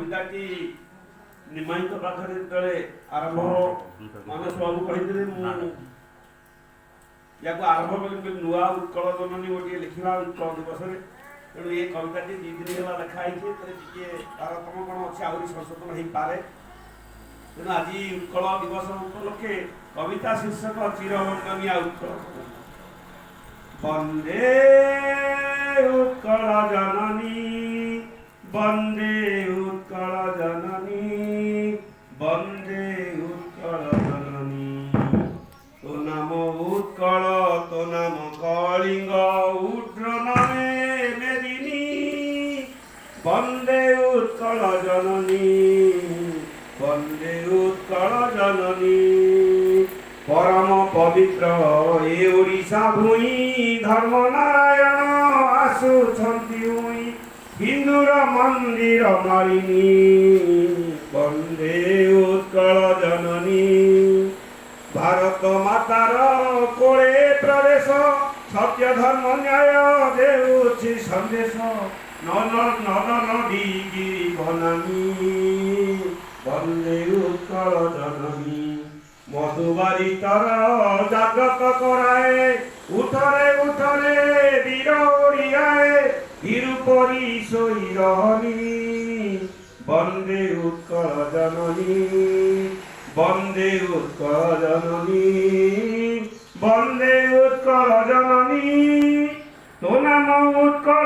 কবিতাটি নিমাইত পাখରେ ଯେତେବେଳେ ଆରମ୍ଭ ମାନସ ବାବୁ କହିଥିଲେ ମୁଁ ୟାକୁ ଆରମ୍ଭ କଲି ନୂଆ ଉତ୍କଳ ଜନନୀ ଗୋଟିଏ ଲେଖିବା ଉତ୍କଳ ଦିବସରେ। ତେଣୁ ଏ କବିତାଟି 2 ଦିନ ହେଲା ଲେଖା ହେଇଛି, ଏଥିରେ ଟିକେ ତାରତମ୍ୟ କ'ଣ ଅଛି, ଆହୁରି ସଂଶୋଧନ ହେଇପାରେ। ତେଣୁ ଆଜି ଉତ୍କଳ ଦିବସ ଉପଲକ୍ଷେ କବିତା ଶୀର୍ଷକ ଚିରବନ୍ଦନିଆ ଉତ୍କଳ। ବନ୍ଦେ ଉତ୍କଳ ଜନନୀ ବନ୍ଦେ ଉତ୍କଳ ଜନନୀ বন্দে উৎকল জননী, তো নাম উৎকল তো নাম কলিঙ্গ উড্র নামে মেদিনী। বন্দে উৎকল জননী বন্দে উৎকল জননী, পরম পবিত্র এ ওড়িশা ভূমি ধর্মনারায়ণ আসুছন্তি উই হিন্দুর মন্দির মালিনী। বন্দে উৎকল জননী, ভারত মাতার কোলে প্রদেশ সত্য ধর্ম ন্যায় দেউছি সন্দেশ। নদ নদী গিরি বনামী বন্দে উৎকল জননী, মধুবারিতর জাগ্রত করায় উঠরে উঠরে বীর ওড়িয়ায় বীরুপরি সই রহনী। বন্দে উৎকল জননী বন্দে উৎকল জননী বন্দে উৎকল জননী, তো নাম উৎকল